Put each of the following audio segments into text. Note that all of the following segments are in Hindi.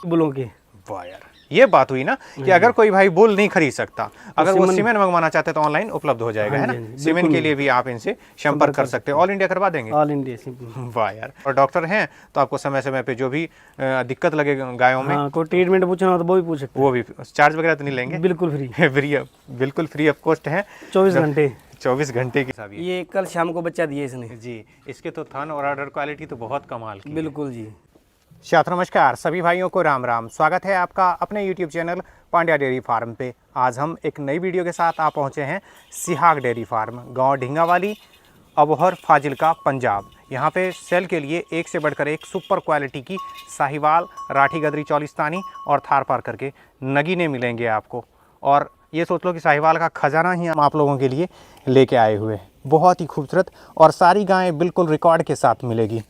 बुलों के। वाह यार, ये बात हुई ना कि अगर कोई भाई बुल नहीं खरीद सकता, अगर वो सीमेंट मंगवाना चाहते तो ऑनलाइन उपलब्ध हो जाएगा, है ना। सीमेंट के लिए भी आप इनसे संपर्क कर सकते हैं, ऑल इंडिया करवा देंगे। All India simple. वाह यार, और डॉक्टर हैं तो आपको समय समय पे जो भी दिक्कत लगे गायों में, हाँ, कोई ट्रीटमेंट पूछना हो तो वो भी पूछ सकते वो भी चार्ज वगैरह तो नहीं लेंगे? बिल्कुल फ्री। बिल्कुल फ्री ऑफ कॉस्ट है। 24 घंटे की। ये कल शाम को बच्चा दिए इसने जी, इसके तो थन और ऑर्डर क्वालिटी तो बहुत कमाल की। बिल्कुल जी। छात्र नमस्कार, सभी भाइयों को राम राम। स्वागत है आपका अपने YouTube channel Pandya dairy farm पे। आज हम एक नई वीडियो के साथ आ पहुँचे हैं सिहाग डेयरी फार्म, गांव ढिंगावाली, अबोहर, फाजिल्का, पंजाब। यहाँ पे सेल के लिए एक से बढ़कर एक सुपर क्वालिटी की साहिवाल, राठी गदरी, चौलिस्तानी और थार पार करके नगीने मिलेंगे आपको। और ये सोच लो कि साहिवाल का खजाना ही हम आप लोगों के लिए लेके आए हुए हैं। बहुत ही खूबसूरत और सारी गायें बिल्कुल रिकॉर्ड के साथ मिलेगी।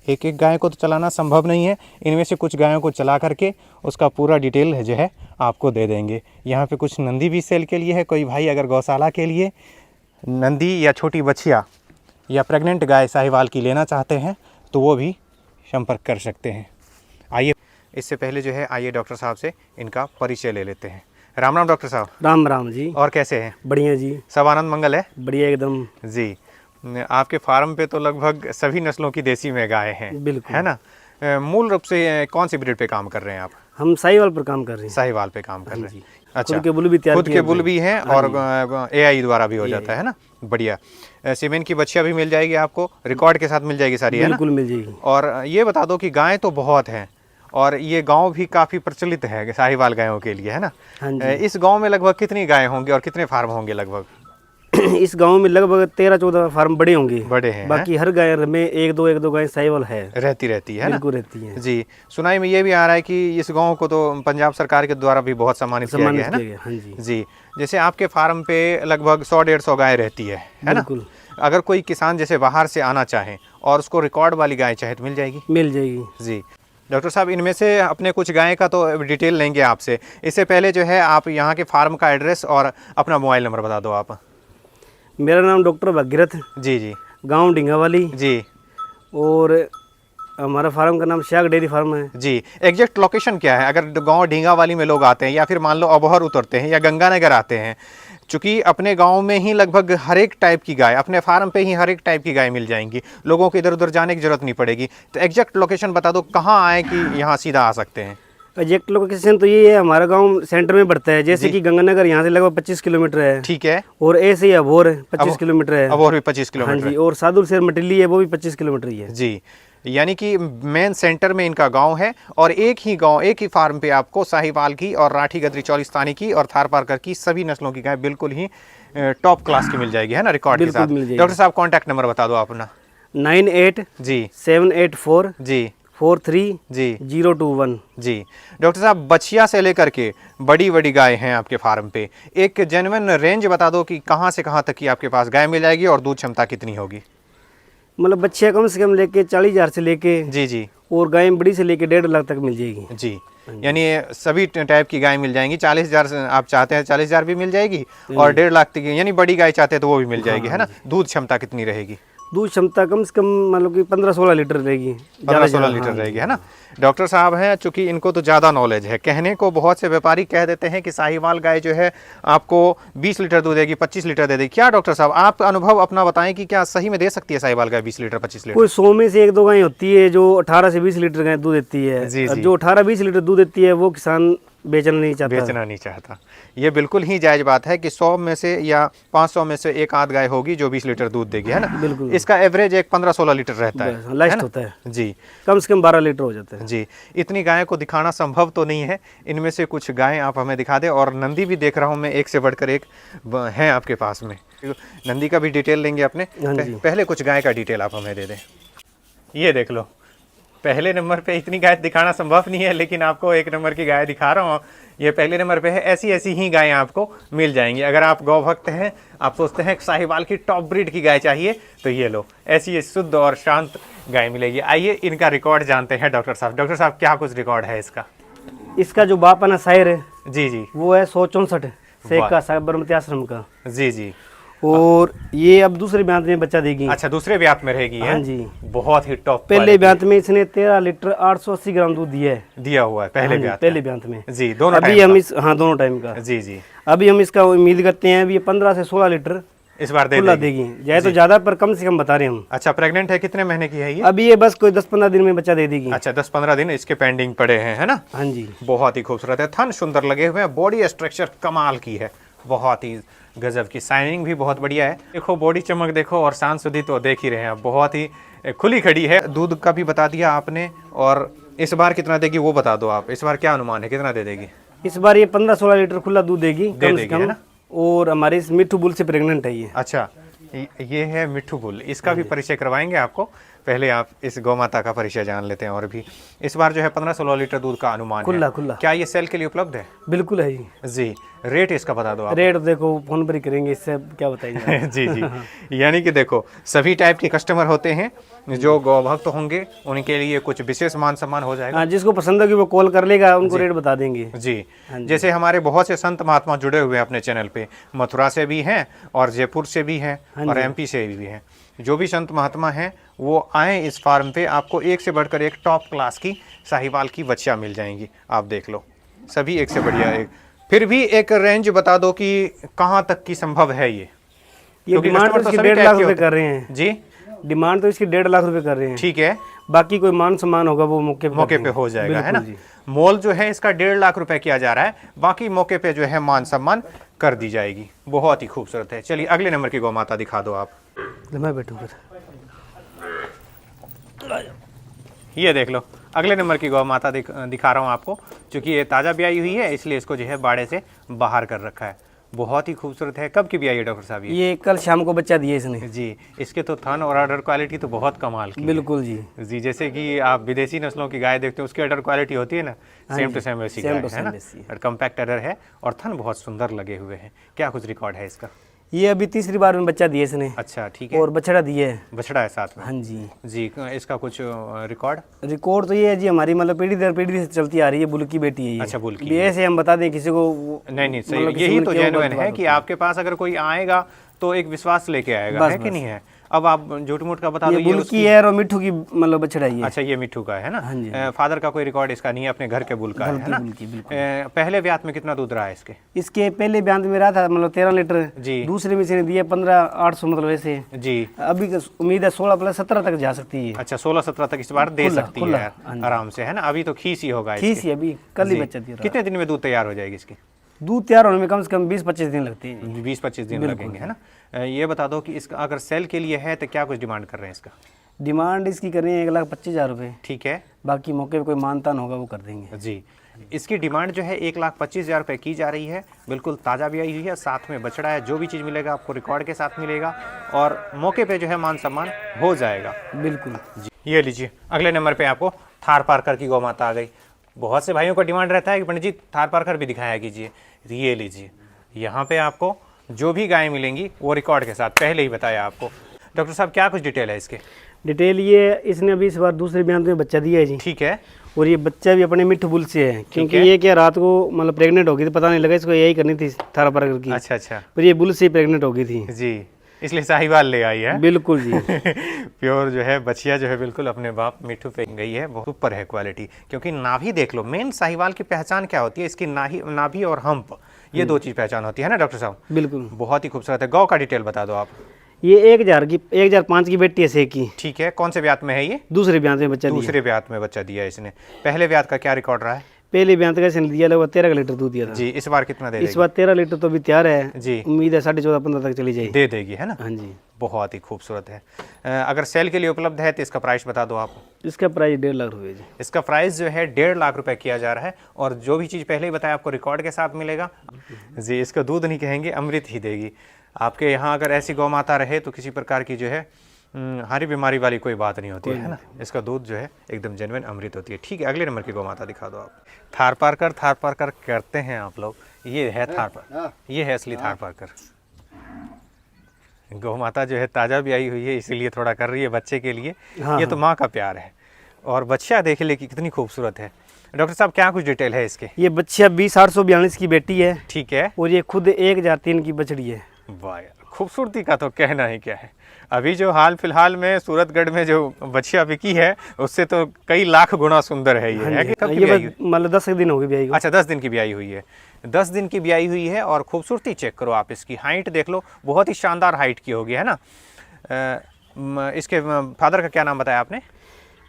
एक एक गाय को तो चलाना संभव नहीं है, इनमें से कुछ गायों को चला करके उसका पूरा डिटेल जो है आपको दे देंगे। यहाँ पे कुछ नंदी भी सेल के लिए है। कोई भाई अगर गौशाला के लिए नंदी या छोटी बछिया या प्रेग्नेंट गाय साहिवाल की लेना चाहते हैं तो वो भी संपर्क कर सकते हैं। आइए, इससे पहले जो है आइए डॉक्टर साहब से इनका परिचय ले लेते हैं। राम राम डॉक्टर साहब। राम राम जी। और कैसे हैं? बढ़िया जी, सब आनंद मंगल है? बढ़िया एकदम जी। आपके फार्म पे तो लगभग सभी नस्लों की देसी में गाय हैं, बिल्कुल, है ना। मूल रूप से कौन सी ब्रीड पे काम कर रहे हैं आप? हम साहिवाल पर काम कर रहे हैं। साहिवाल पे काम कर रहे हैं। अच्छा, खुद के बुल भी तैयार खुद के बुल भी हैं और AI द्वारा भी हो जाता है ना। बढ़िया। सीमेंट की बच्चियां भी मिल जाएगी आपको, रिकॉर्ड के साथ मिल जाएगी सारी, है ना? बिल्कुल मिल जाएगी। और ये बता दो कि गायें तो बहुत हैं और ये गांव भी काफ़ी प्रचलित है साहिवाल गायों के लिए, है ना। हाँ जी। इस गांव में लगभग कितनी गायें होंगी और कितने फार्म होंगे लगभग? इस गांव में लगभग 13-14 फार्म बड़े होंगे। बड़े हैं। बाकी हर गाय में एक दो गाय साहिवाल है, रहती है ना। बिल्कुल रहती है जी। सुनाई में ये भी आ रहा है कि इस गांव को तो पंजाब सरकार के द्वारा भी बहुत सम्मानित किया गया है ना। हाँ जी। जी। जैसे आपके फार्म पे लगभग 100-150 गाय रहती है ना। बिल्कुल। अगर कोई किसान जैसे बाहर से आना चाहे और उसको रिकॉर्ड वाली गाय चाहे तो मिल जाएगी? मिल जाएगी जी। डॉक्टर साहब, इनमें से अपने कुछ गाय का तो डिटेल लेंगे आपसे। इससे पहले जो है आप यहाँ के फार्म का एड्रेस और अपना मोबाइल नंबर बता दो आप। मेरा नाम डॉक्टर भगीरथ, जी जी, गांव ढिंगावाली जी, और हमारा फार्म का नाम सिहाग डेयरी फार्म है जी। एग्जैक्ट लोकेशन क्या है? अगर गांव ढिंगावाली में लोग आते हैं या फिर मान लो अबोहर उतरते हैं या गंगानगर आते हैं, चूँकि अपने गांव में ही लगभग हर एक टाइप की गाय, अपने फार्म पे ही हर एक टाइप की गाय मिल जाएंगी, लोगों को इधर उधर जाने की जरूरत नहीं पड़ेगी। तो एग्जैक्ट लोकेशन बता दो, कहाँ आए कि यहाँ सीधा आ सकते हैं? एग्जैक्ट लोकेशन तो ये है, हमारा गांव सेंटर में पड़ता है। जैसे कि गंगानगर यहाँ से लगभग 25 किलोमीटर है। ठीक है। और ऐसे ही अबोहर 25 किलोमीटर है। अबोहर भी 25 किलोमीटर। हाँ जी। और सादुल शेर मटिली है, वो भी 25 किलोमीटर ही है। जी। यानी कि मेन सेंटर में इनका गांव है और एक ही गांव, एक ही फार्म पे आपको साहिवाल की और राठी गदरी, चौलिस्तानी की और थार पारकर की सभी नस्लों की गाय बिल्कुल ही टॉप क्लास की मिल जाएगी, है ना, रिकॉर्ड के साथ। डॉक्टर साहब, कॉन्टैक्ट नंबर बता दो अपना। 98 जी 784 जी 43 जी 021। जी। डॉक्टर साहब, बछिया से लेकर के बड़ी बड़ी गाय हैं आपके फार्म पे, एक जेन्युइन रेंज बता दो कि कहाँ से कहाँ तक की आपके पास गाय मिल जाएगी और दूध क्षमता कितनी होगी? मतलब बच्चियाँ कम से कम लेके 40,000 से लेके, जी जी, और गाय बड़ी से लेके 1.5 लाख तक मिल जाएगी। जी। यानी सभी टाइप की गाय मिल जाएंगी। 40,000 आप चाहते हैं 40,000 भी मिल जाएगी और 1.5 लाख तक की, यानी बड़ी गाय चाहते हैं तो वो भी मिल जाएगी, है ना। दूध क्षमता कितनी रहेगी? दूध क्षमता कम से कम मतलब कि 15-16 लीटर रहेगी। 15-16 लीटर रहेगी, है ना। डॉक्टर साहब हैं, चूंकि इनको तो ज़्यादा नॉलेज है। कहने को बहुत से व्यापारी कह देते हैं कि साहिवाल गाय जो है आपको 20 लीटर दूध देगी, 25 लीटर दे देगी। क्या डॉक्टर साहब, आप अनुभव अपना बताएं कि क्या सही में दे सकती है साहिवाल गाय 20 लीटर, 25 लीटर? कोई 100 में से 1-2 गाय होती है जो 18 से 20 लीटर गाय दूध देती है। जी, जी। जो 18-20 लीटर दूध देती है वो किसान बेचना नहीं चाहता। ये बिल्कुल ही जायज़ बात है कि 100 में से या 500 में से एक आध गाय होगी जो 20 लीटर दूध देगी, है ना। बिल्कुल। इसका एवरेज एक 15-16 लीटर रहता है, लास्ट होता है जी। कम से कम 12 लीटर हो जाता है। जी। इतनी गाय को दिखाना संभव तो नहीं है, इनमें से कुछ गायें आप हमें दिखा दें। और नंदी भी देख रहा हूँ मैं, एक से बढ़कर एक हैं आपके पास में। नंदी का भी डिटेल लेंगे अपने। पहले कुछ गाय का डिटेल आप हमें दे दें। ये देख लो, पहले नंबर पे इतनी गाय दिखाना संभव नहीं है, लेकिन आपको एक नंबर की गाय दिखा रहा हूँ। ये पहले नंबर पे है। ऐसी ऐसी ही गायें आपको मिल जाएंगी। अगर आप गौ भक्त हैं, आप सोचते हैं साहिवाल की टॉप ब्रीड की गाय चाहिए, तो ये लो, ऐसी शुद्ध और शांत गाय मिलेगी। आइए इनका रिकॉर्ड जानते हैं डॉक्टर साहब। डॉक्टर साहब, क्या कुछ रिकॉर्ड है इसका? इसका जो बाप है ना शायर है, जी जी, वो है 164 शेख का साहब बरमती आश्रम का। जी जी। और ये अब दूसरे ब्यांत में बच्चा देगी। अच्छा, दूसरे ब्यांत में रहेगी है? हाँ जी। बहुत ही टॉप। पहले ब्यांत में इसने 13 लीटर 880 ग्राम दूध दिया हुआ है पहले ब्यांत। पहले ब्यांत में जी, दोनों अभी हम इस दोनों टाइम का। जी जी। अभी हम इसका उम्मीद करते हैं, अभी ये 15 से 16 लीटर इस बार देगी। जाए तो ज्यादा, पर कम से कम बता रहे हैं हम। अच्छा, प्रेग्नेंट है? कितने महीने की है ये? अभी ये बस कोई 10-15 दिन में बच्चा दे देगी। अच्छा, 10-15 दिन इसके पेंडिंग पड़े हैं, है ना? हाँ जी। बहुत ही खूबसूरत है, थन सुंदर लगे हुए हैं, बॉडी स्ट्रक्चर कमाल की है, बहुत ही गजब की, शाइनिंग भी बहुत बढ़िया है। देखो बॉडी चमक देखो, और शान सुधी तो देख ही रहे हैं, बहुत ही खुली खड़ी है। दूध का भी बता दिया आपने, और इस बार कितना देगी वो बता दो आप। इस बार क्या अनुमान है, कितना दे देगी? इस बार ये 15-16 लीटर खुला दूध देगी, कम से कम, है ना? और हमारे इस मिट्ठू बुल से प्रेग्नेंट है ये। अच्छा, ये है मिट्ठू बुल, इसका भी परिचय करवाएंगे आपको। पहले आप इस गौ माता का परिचय जान लेते हैं। और भी इस बार जो है 15-16 लीटर दूध का अनुमान है। खुला। क्या ये सेल के लिए उपलब्ध है? बिल्कुल है जी। रेट इसका बता दो आप। रेट देखो फोन पर ही करेंगे, इससे क्या बताएंगे। जी जी। यानी कि देखो, सभी टाइप के कस्टमर होते हैं, जो गौ भक्त होंगे उनके लिए कुछ विशेष मान सम्मान हो जाएगा। हाँ, जिसको पसंद होगी वो कॉल कर लेगा, उनको रेट बता देंगे। जी। जैसे हमारे बहुत से संत महात्मा जुड़े हुए हैं अपने चैनल पे, मथुरा से भी हैं और जयपुर से भी हैं और एमपी से भी हैं। जो भी संत महात्मा हैं वो आए इस फार्म पे, आपको एक से बढ़कर एक टॉप क्लास की साहिवाल की बच्चियाँ मिल जाएंगी। आप देख लो, सभी एक से बढ़िया एक। फिर भी एक रेंज बता दो कि कहाँ तक की संभव है ये? डिमांड तो इसकी 1.5 लाख रुपए कर रहे हैं जी। डिमांड तो इसकी 1.5 लाख रुपए कर रहे हैं। ठीक है। बाकी कोई मान सम्मान होगा वो मौके पे हो जाएगा, है ना? मोल जो है इसका 1.5 लाख रुपए किया जा रहा है, बाकी मौके पे जो है मान सम्मान कर दी जाएगी। बहुत ही खूबसूरत है। चलिए अगले नंबर की गौ माता दिखा दो आप। मैं बैठूंगा। ये देख लो, अगले नंबर की गौ माता दिखा रहा हूँ आपको। क्योंकि ये ताज़ा ब्याई हुई है, इसलिए इसको जो है बाड़े से बाहर कर रखा है। बहुत ही खूबसूरत है। कब की ब्याई है डॉक्टर साहब ये कल शाम को बच्चा दिए इसने। जी। इसके तो थन और अडर क्वालिटी तो बहुत कमाल की बिल्कुल जी। जी। जैसे कि आप विदेशी नस्लों की गाय देखते हो, उसकी अडर क्वालिटी होती है ना, सेम टू सेम वैसी गाय है ना। और कम्पैक्ट अडर है और थन बहुत सुंदर लगे हुए हैं। क्या कुछ रिकॉर्ड है इसका? ये अभी तीसरी बार में बच्चा दिए इसने। अच्छा, ठीक है। और बछड़ा दिए है। बछड़ा है साथ में? हाँ जी। जी। इसका कुछ रिकॉर्ड तो ये है जी, हमारी मतलब पीढ़ी दर पीढ़ी से चलती आ रही है। बुल की बेटी है ये। अच्छा, बुल की। ऐसे हम बता दें किसी को? नहीं सही, यही तो जेन्युइन है कि आपके पास अगर कोई आएगा तो एक विश्वास लेके आएगा, है कि नहीं है? अब आप झूठ मूठ का बता दो। ये बुल की है और मिट्ठू की मतलब बछड़ा है। अच्छा, ये मिट्ठू का है ना? फादर का कोई रिकॉर्ड इसका नहीं है, अपने घर के बुल का है ना? पहले ब्यात में कितना दूध रहा है इसके? इसके पहले ब्यात में रहा था मतलब 13 लीटर जी। दूसरे में से दिए 15,800 मतलब ऐसे जी। अभी उम्मीद है 16 + 17 तक जा सकती है। अच्छा, 16-17 तक इस बार दे सकती है आराम से, है ना? अभी तो खीस ही होगा। खीस ही अभी कल ही बच्चा दिया। कितने दिन में दूध तैयार हो जाएगी इसकी? दूध तैयार होने में कम से कम 20-25 दिन लगते हैं। 20-25 दिन लगेंगे, है ना? ये बता दो कि इसका अगर सेल के लिए है तो क्या कुछ डिमांड कर रहे हैं इसका? डिमांड इसकी कर रही है 1,25,000 रुपये। ठीक है। बाकी मौके पे कोई मानतान होगा वो कर देंगे। जी। इसकी डिमांड जो है 1,25,000 रुपये की जा रही है। बिल्कुल ताज़ा ब्याई हुई है, साथ में बछड़ा है। जो भी चीज़ मिलेगा आपको रिकॉर्ड के साथ मिलेगा और मौके पे जो है मान सम्मान हो जाएगा। बिल्कुल जी। ये लीजिए, अगले नंबर पे आपको थार पारकर की गौ माता आ गई। बहुत से भाइयों का डिमांड रहता है कि पंडित जी थार पारकर भी दिखाया कीजिए। ये लीजिए, यहाँ पे आपको जो भी गायें मिलेंगी वो रिकॉर्ड के साथ पहले ही बताया आपको। डॉक्टर साहब क्या कुछ डिटेल है इसके? डिटेल ये, इसने अभी इस बार दूसरे ब्यात में बच्चा दिया है जी। ठीक है। और ये बच्चा भी अपने मिट्ठू बुल से है, क्योंकि ये क्या रात को मतलब प्रेग्नेंट हो गई थी, पता नहीं लगा इसको यही करनी थी थारा पारकर की। अच्छा। पर ये बुल से प्रेग्नेंट हो गई थी जी, इसलिए साहिवाल ले आई है। बिल्कुल जी। प्योर जो है बछिया जो है बिल्कुल अपने बाप मिट्ठू पे गई है। बहुत ऊपर है क्वालिटी। क्योंकि नाभि देख लो, मेन साहिवाल की पहचान क्या होती है? इसकी नाभि और हम्प, ये दो चीज पहचान होती है ना डॉक्टर साहब? बिल्कुल। बहुत ही खूबसूरत है। गौ का डिटेल बता दो आप। ये 1,005 की बेटी है सेक की। ठीक है। कौन से ब्यात में है ये? दूसरे ब्यात में बच्चा दिया। दूसरे ब्यात में बच्चा दिया इसने। पहले ब्यात का क्या रिकॉर्ड रहा है? पहले ब्यात का इसने दिया लगभग 13 लीटर दूध दिया था जी। इस बार कितना दे देगी? इस बार 13 लीटर तो अभी तैयार है जी। उम्मीद है 14.5-15 तक चली जाएगी। दे देगी, है ना? हाँ जी। बहुत ही खूबसूरत है। अगर सेल के लिए उपलब्ध है तो इसका प्राइस बता दो आप। इसका प्राइस 1.5 लाख रुपये जी। इसका प्राइस जो है 1.5 लाख रुपए किया जा रहा है। और जो भी चीज़ पहले ही बताया आपको रिकॉर्ड के साथ मिलेगा जी। इसका दूध नहीं कहेंगे, अमृत ही देगी। आपके यहाँ अगर ऐसी गौ माता रहे तो किसी प्रकार की जो है हारी बीमारी वाली कोई बात नहीं होती है ना? इसका दूध जो है एकदम जेन्युइन अमृत होती है। ठीक है, अगले नंबर की गौ माता दिखा दो आप। थार पारकर करते हैं आप लोग। ये है थार पारकर, ये है असली थार पारकर। गौ माता जो है ताज़ा भी आई हुई है, इसीलिए थोड़ा कर रही है बच्चे के लिए। ये तो माँ का प्यार है। और बच्चा देख ले कि कितनी खूबसूरत है। डॉक्टर साहब क्या कुछ डिटेल है इसके? ये बच्चा 20,842 की बेटी है। ठीक है। और ये खुद 1,003 की बछड़ी है। वाह यार, खूबसूरती का तो कहना ही क्या है। अभी जो हाल फिलहाल में सूरतगढ़ में जो बछिया बिकी है उससे तो कई लाख गुना सुंदर है ये। है कि कब की ब्याई हुई? मतलब 10 दिन हो गई ब्याई को। अच्छा, 10 दिन की ब्याई हुई है। 10 दिन की ब्याई हुई है और खूबसूरती चेक करो आप, इसकी हाइट देख लो, बहुत ही शानदार हाइट की होगी, है ना। इसके फादर का क्या नाम बताया आपने?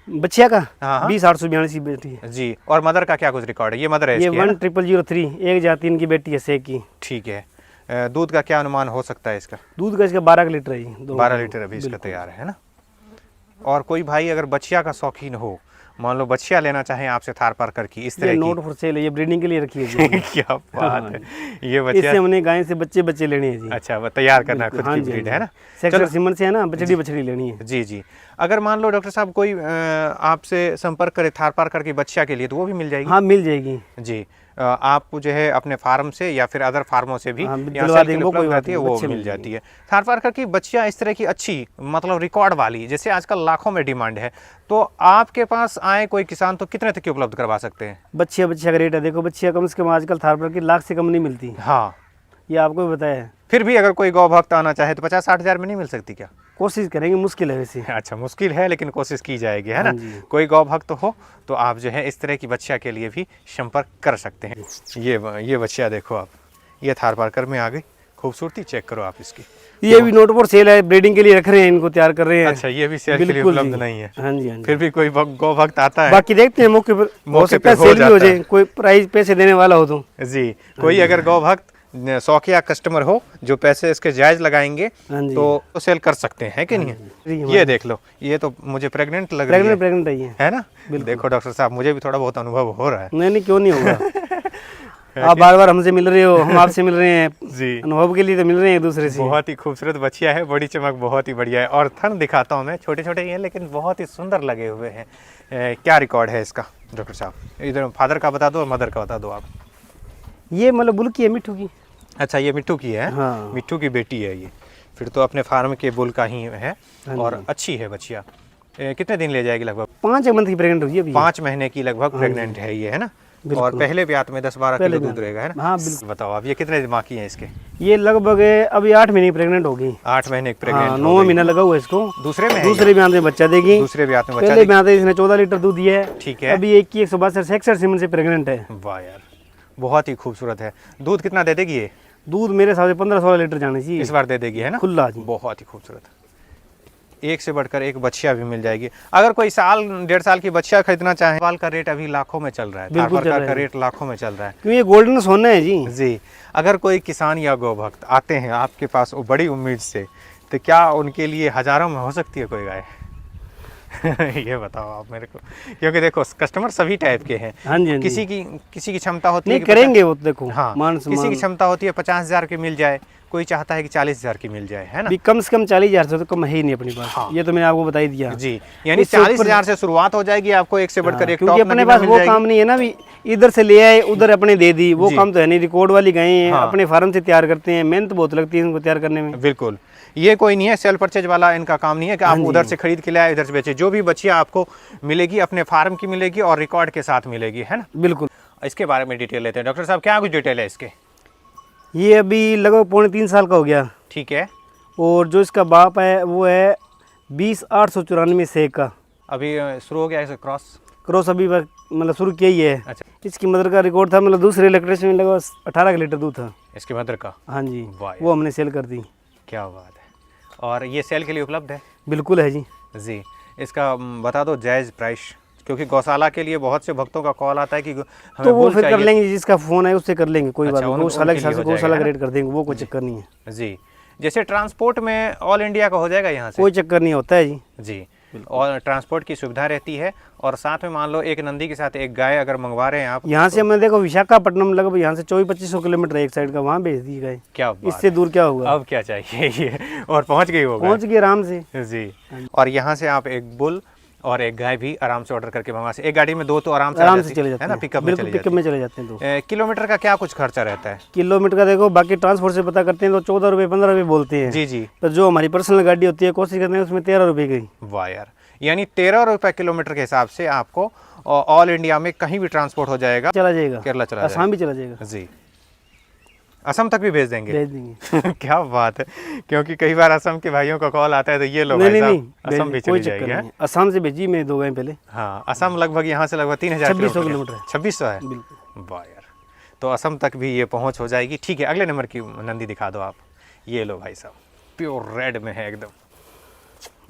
बच्चिया का हाँ, हाँ। 20,882 बेटी है जी, और मदर का क्या कुछ रिकॉर्ड है? ये मदर है ये इसकी, है ना? 1,003 एक जाति इनकी बेटी है सेक की। ठीक है। दूध का क्या अनुमान हो सकता है इसका? दूध का इसका 12 लीटर है जी। 12 लीटर अभी इसका तैयार है ना। और कोई भाई अगर बछिया का शौकीन हो, मान लो बछिया लेना चाहे आपसे थार पारकर की, इस तरह ये की नोट फॉर सेल है, ये ब्रीडिंग के लिए रखी है जी। क्या बात है, ये इससे बछिया। हमने गाय से बच्चे लेने हैं जी। अच्छा, वो तैयार करना है खुद हाँ की जी, ब्रीड, हाँ है ना। जी। सेक्टर सिमन से है ना, बछड़ी लेनी है। जी जी। अगर मान लो डॉक्टर साहब कोई आपसे संपर्क करे थार पारकर की बच्चिया के लिए, तो वो भी मिल जाएगी? हाँ मिल जाएगी जी। आप जो है अपने फार्म से या फिर अदर फार्मों से भी हाँ, यहाँ दिलवा सेल के देंगे, लिए वो कोई उपलब्ध बात रहती है, नहीं, वो बच्चे मिल मिल जाती है। थार पारकर की बच्चियाँ इस तरह की अच्छी, मतलब रिकॉर्ड वाली, जैसे आजकल लाखों में डिमांड है, तो आपके पास आए कोई किसान तो कितने तक की उपलब्ध करवा सकते हैं? बच्चिया का रेट है, देखो बच्चिया कम से कम आजकल थार पर की लाख से कम नहीं मिलती, हाँ। ये आपको भी बताया है। फिर भी अगर कोई गौ भक्त आना चाहे तो 50-60 हज़ार में नहीं मिल सकती क्या? कोशिश करेंगे, मुश्किल है वैसे। अच्छा, मुश्किल है लेकिन कोशिश की जाएगी, है ना। हाँ जी। कोई गौ भक्त हो तो आप जो है इस तरह की बच्चिया के लिए भी संपर्क कर सकते हैं। ये बच्चिया देखो आप, ये थार पारकर में आ गई, खूबसूरती चेक करो आप इसकी। ये भी नोट फॉर सेल है, ब्रीडिंग के लिए रख रहे हैं, इनको तैयार कर रहे हैं। अच्छा, ये भी सेल के लिए बिल्कुल उपलब्ध जी। नहीं है। हाँ जी, हाँ जी। फिर भी कोई गौ भक्त आता है, बाकी देखते हैं मौके पर, हो मौके सकता पे है हो सेल भी हो जाता है। जाए, कोई प्राइस पैसे देने वाला हो तो। जी। कोई अगर गौ भक्त शौकिया कस्टमर हो जो पैसे इसके जायज लगाएंगे हाँ जी। तो सेल कर सकते हैं, कि नहीं जी, है? ये देख लो, ये तो मुझे प्रेग्नेंट लग रही है, प्रेग्नेंट है ना। देखो डॉक्टर साहब, मुझे भी थोड़ा बहुत अनुभव हो रहा है। नहीं क्यों नहीं होगा। आप बार बार हमसे मिल रहे हो, हम आपसे मिल रहे हैं जी। अनुभव के लिए तो मिल रहे हैं एक दूसरे से। बहुत ही खूबसूरत बच्चिया है, बड़ी चमक बहुत ही बढ़िया है। और थन दिखाता हूँ मैं, छोटे छोटे ही हैं लेकिन बहुत ही सुंदर लगे हुए हैं। क्या रिकॉर्ड है इसका डॉक्टर साहब? इधर फादर का बता दो और मदर का बता दो आप। ये मतलब बुल की है, मिट्ठू की। अच्छा, ये मिट्टू की है। हाँ। मिट्टू की बेटी है ये, फिर तो अपने फार्म के बुल का ही है। हाँ और अच्छी है बच्चिया। कितने दिन ले जाएगी लगभग? 5 मंथ की प्रेग्नेंट हुई है अभी। 5 महीने की लगभग प्रेग्नेंट है ये, है ना। और पहले ब्यात में 10-12 किलो दूध रहेगा, है ना। हाँ बिल्कुल। बताओ आप, ये कितने माह की है इसके? ये लगभग अभी 8 महीने प्रेग्नेंट होगी। 8 महीने प्रेग्नेंट। 9 महीना लगा हुआ है इसको। दूसरे में दूसरे ब्यात में बच्चा देगी। दूसरे ब्यात में बच्चा पहले ब्यात में इसने 14 लीटर दूध दिया है। ठीक है। अभी 162 सेक्टर सीमन से प्रेग्नेंट है। वाह यार, बहुत ही खूबसूरत है। दूध कितना दे देगी ये? दूध मेरे हिसाब से 15-16 लीटर जाने चाहिए इस बार दे देगी, है ना। खुला जी। बहुत ही खूबसूरत, एक से बढ़कर एक बच्चिया भी मिल जाएगी। अगर कोई साल 1.5 साल की बच्चिया खरीदना चाहे, बाल का रेट अभी लाखों में चल रहा है, बिल्कुल चल रहा का है। रेट लाखों में चल रहा है, क्योंकि ये गोल्डन सोना है जी। जी। अगर कोई किसान या गौ भक्त आते हैं आपके पास वो बड़ी उम्मीद से, तो क्या उनके लिए हजारों में हो सकती है कोई गाय? ये बताओ आप मेरे को, क्योंकि देखो कस्टमर सभी टाइप के हैं। हाँ जी, हाँ जी। किसी की क्षमता होती है नहीं कि करेंगे वो तो देखो। हाँ, मान किसी की सम्मान। क्षमता होती है 50,000 की मिल जाए, कोई चाहता है कि 40,000 की मिल जाए, है ना। भी कम से कम 40,000 से तो कम है ही नहीं अपने पास। हाँ। ये तो मैंने आपको बता ही दिया जी, यानी इससे ऊपर- 40,000 से शुरुआत हो जाएगी, आपको एक से बढ़कर एक क्योंकि टॉप अपने नगीना पास मिल वो जाएगी। काम नहीं है ना, भी इधर से ले आए उधर अपने दे दी, वो जी। काम तो है नहीं। रिकॉर्ड वाली गायें हैं, हाँ। अपने फार्म से तैयार करते हैं, मेहनत बहुत लगती है इनको तैयार करने में। बिल्कुल, ये कोई नहीं है सेल परचेज वाला, इनका काम नहीं है कि आप उधर से खरीद के ले आए इधर से बेचे। जो भी बच्चियाँ आपको मिलेगी अपने फार्म की मिलेगी और रिकॉर्ड के साथ मिलेगी, है ना। बिल्कुल। इसके बारे में डिटेल लेते हैं डॉक्टर साहब, क्या कुछ डिटेल है इसके? ये अभी लगभग 3.5 साल का हो गया। ठीक है। और जो इसका बाप है वो है 20,894 सेक का। अभी शुरू हो गया है क्रॉस अभी मतलब शुरू किया ही है। अच्छा। इसकी मदर का रिकॉर्ड था, मतलब दूसरे इलेक्ट्रेशन में लगभग 18 लीटर दूध था इसकी मदर का। हाँ जी, वाह, वो हमने सेल कर दी। क्या बात है। और ये सेल के लिए उपलब्ध है? बिल्कुल है जी। जी। इसका बता दो जायज़ प्राइस, क्योंकि गौशाला के लिए बहुत से भक्तों का कॉल आता है कि हमें तो वो बुल फिर कर चाहिए। लेंगे, जिसका फोन है उससे कर लेंगे, कोई अच्छा, बात नहीं। उनके गौशाला के लिए हिसाब से हो गौशाला जाएगा, का रेट कर देंगे, वो कोई चक्कर नहीं है जी। जैसे ट्रांसपोर्ट में ऑल इंडिया का हो जाएगा यहाँ से? कोई चक्कर नहीं होता है जी। जी। और ट्रांसपोर्ट की सुविधा रहती है। और साथ में मान लो एक नंदी के साथ एक गाय अगर मंगवा रहे हैं आप, यहाँ से हमने देखो विशाखापट्टनम लगभग यहाँ से 2400-2500 किलोमीटर एक साइड का, वहाँ भेज दी गए। क्या बात इससे दूर क्या होगा? अब क्या चाहिए ये, और पहुँच गई होगा। पहुँच गए आराम से जी। और यहाँ से आप एक बुल और एक गाय भी आराम से ऑर्डर करके मंगवा सकते। एक गाड़ी में 2 तो आराम से चले जाते है ना, हैं। पिकअप में बिल्कुल चले पिकअप में चले जाते हैं। तो किलोमीटर का क्या कुछ खर्चा रहता है? किलोमीटर का देखो, बाकी ट्रांसपोर्ट से पता करते हैं तो 14 रुपये 15 रुपये बोलते हैं। जी जी। तो जो हमारी पर्सनल गाड़ी होती है कोशिश करते हैं उसमें 13 रुपये गई। वाह यार, यानी 13 रुपये किलोमीटर के हिसाब से आपको ऑल इंडिया में कहीं भी ट्रांसपोर्ट हो जाएगा, चला जाएगा, केरला चला आसाम भी चला जाएगा। जी। असम तक भी भेज देंगे? भेज देंगे। क्या बात है, क्योंकि कई बार असम के भाइयों का कॉल आता है तो ये लो नहीं भाई नहीं साहब, असम भी कोई चली चक्कर जाएगी। नहीं। असम से भेजी मैं 2 गाय पहले। हाँ, असम लगभग यहाँ से लगभग 3000 2600 किलोमीटर है। 2600 है, बिल्कुल। वाह यार, तो असम तक भी ये पहुँच हो जाएगी। ठीक है, अगले नंबर की नंदी दिखा दो आप। ये लो भाई साहब, प्योर रेड में है एकदम।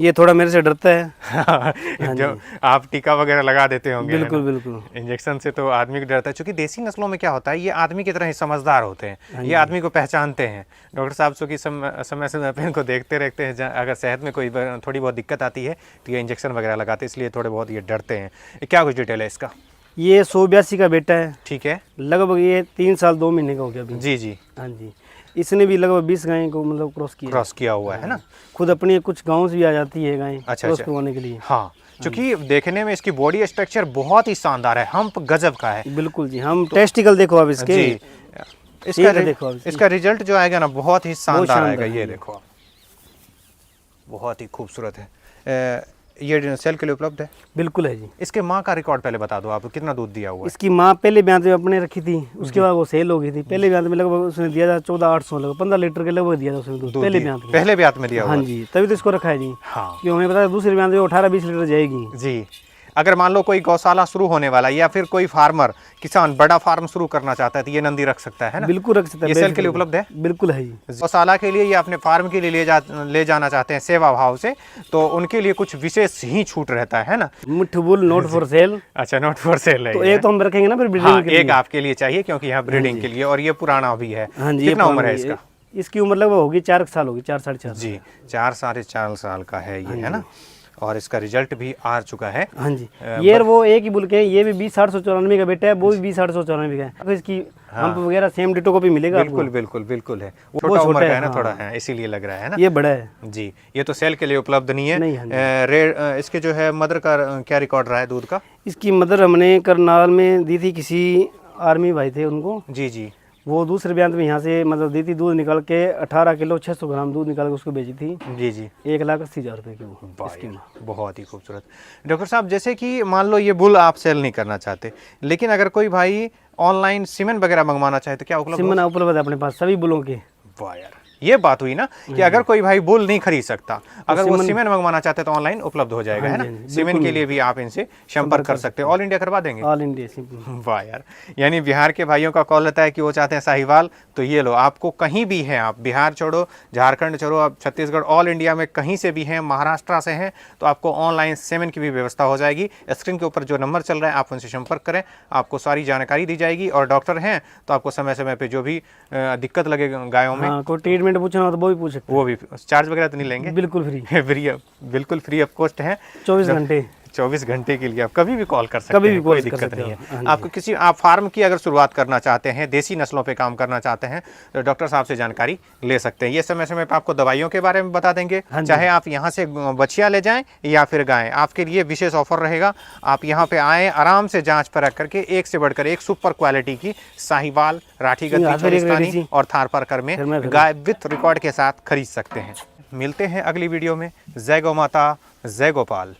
ये थोड़ा मेरे से डरता है। जो आप टीका वगैरह लगा देते होंगे, है बिल्कुल ना? बिल्कुल। इंजेक्शन से तो आदमी को डरता है, क्योंकि देसी नस्लों में क्या होता है, ये आदमी की तरह ही समझदार होते हैं, ये आदमी को पहचानते हैं। डॉक्टर साहब सो कि समय समय पे इनको देखते रहते हैं, अगर सेहत में कोई थोड़ी बहुत दिक्कत आती है तो ये इंजेक्शन वगैरह लगाते हैं, इसलिए थोड़े बहुत ये डरते हैं। ये क्या कुछ डिटेल है इसका? ये 182 का बेटा है, ठीक है, लगभग ये 3 साल 2 महीने का हो गया अभी। जी जी, हाँ जी, इसने भी लगभग 20 गाय को मतलब क्रॉस किया हुआ है ना? खुद अपनी कुछ गाँव से भी आ जाती है गाय अच्छा, क्रॉस अच्छा। करवाने के लिए। हाँ, क्योंकि देखने में इसकी बॉडी स्ट्रक्चर बहुत ही शानदार है, हम्प गजब का है। बिल्कुल जी। हम टेस्टिकल देखो आप इसके। जी, देखो आप इसका रिजल्ट जो आएगा ना बहुत ही शानदार आएगा। है। ये देखो आप, बहुत ही खूबसूरत है। ये सेल के लिए उपलब्ध है? बिल्कुल है जी। इसके माँ का रिकॉर्ड पहले बता दो आप, कितना दूध दिया हुआ है? इसकी माँ पहले ब्याज में अपने रखी थी, उसके बाद वो सेल हो गई थी। पहले ब्याज में लगभग उसने दिया था 14,800 लगभग 15 लीटर के लगभग दिया था उसने दूध पहले ब्याज में। पहले ब्याज में दिया हुआ? हाँ जी, तभी तो इसको रखा है जी। हाँ, क्यों हमें पता है दूसरे ब्याज में 18-20 लीटर जाएगी जी। अगर मान लो कोई गौशाला शुरू होने वाला है या फिर कोई फार्मर किसान बड़ा फार्म शुरू करना चाहता है तो ये नंदी रख सकता है ना? बिल्कुल रख सकता है। ये सेल के लिए उपलब्ध है? बिल्कुल है जी। गौशाला के लिए या अपने फार्म के लिए ले जाना चाहते हैं सेवा भाव से, तो उनके लिए कुछ विशेष ही छूट रहता है ना? मिट्ठू बुल नॉट फॉर सेल। अच्छा, नॉट फॉर सेल है तो ये। एक तो हम रखेंगे ना फिर हाँ, ब्रीडिंग के लिए। एक आपके लिए चाहिए क्योंकि यहाँ ब्रीडिंग के लिए, और ये पुराना भी है। हाँ जी। कितना उम्र है इसका? इसकी उम्र लगभग होगी 4 साल होगी, 4-4.5 जी, 4-4.5 साल का है ये, है ना? और इसका रिजल्ट भी आ चुका है। हाँ जी। ये वो एक ही बुल के, ये भी 20,894 का बेटा है, वो भी 20,894 का है। तो इसकी हम्प वगैरह सेम डिटो को भी मिलेगा। बिल्कुल बिल्कुल बिल्कुल है। वो छोटा उम्र का है ना थोड़ा, है इसीलिए लग रहा है ना? ये बड़ा है जी। ये तो सेल के लिए उपलब्ध नहीं है। नहीं, रेड इसके जो है मदर का क्या रिकॉर्ड रहा है दूध का? इसकी मदर हमने करनाल में दी थी, किसी आर्मी भाई थे उनको। जी जी, वो दूसरे ब्याज में यहाँ से मतलब दी थी, दूध निकाल के 18 किलो 600 ग्राम दूध निकाल के उसको बेची थी। जी जी, 1,80,000 रुपये की वो इसकी माँ। बहुत ही खूबसूरत। डॉक्टर साहब, जैसे कि मान लो ये बुल आप सेल नहीं करना चाहते, लेकिन अगर कोई भाई ऑनलाइन सीमेंट वगैरह मंगवाना चाहे तो क्या उपलब्ध? सिमन उपलब्ध है अपने पास सभी बुलों के। वाह यार, ये बात हुई ना कि अगर कोई भाई बुल नहीं खरीद सकता, अगर वो सीमेंट मंगवाना चाहते तो ऑनलाइन उपलब्ध हो जाएगा, है ना? सीमेंट के लिए भी आप इनसे संपर्क कर सकते हैं। ऑल इंडिया करवा देंगे? All India simple. वाह यार, यानी बिहार के भाइयों का कॉल आता है कि वो चाहते हैं साहिवाल, तो ये लो, आपको कहीं भी हैं, आप बिहार छोड़ो, झारखंड छोड़ो, आप छत्तीसगढ़, ऑल इंडिया में कहीं से भी हैं, महाराष्ट्र से हैं, तो आपको ऑनलाइन सीमेंट की भी व्यवस्था हो जाएगी। स्क्रीन के ऊपर जो नंबर चल रहा है आप उनसे संपर्क करें, आपको सारी जानकारी दी जाएगी। और डॉक्टर हैं तो आपको समय समय पे जो भी दिक्कत लगे गायों में, हाँ, कोई ट्रीटमेंट पूछना हो तो वो भी पूछ सकते वो भी चार्ज वगैरह तो नहीं लेंगे? बिल्कुल फ्री। बिल्कुल फ्री ऑफ कॉस्ट है। 24 घंटे 24 घंटे के लिए आप कभी भी कॉल कर सकते कभी भी हैं, कॉल कोई कर दिक्कत सकते नहीं हो। है। हाँ जी। आपको किसी आप फार्म की अगर शुरुआत करना चाहते हैं, देसी नस्लों पे काम करना चाहते हैं, तो डॉक्टर साहब से जानकारी ले सकते हैं। ये समय समय पे आपको दवाइयों के बारे में बता देंगे, हाँ जी। चाहे आप यहाँ से बछिया ले जाएं या फिर गायें, आपके लिए विशेष ऑफर रहेगा। आप यहाँ पे आएँ, आराम से जाँच परख करके एक से बढ़कर एक सुपर क्वालिटी की साहिवाल, राठी गद्दी, चोलिस्तानी और थारपारकर में गाय विथ रिकॉर्ड के साथ खरीद सकते हैं। मिलते हैं अगली वीडियो में। जय गौ माता, जय गोपाल।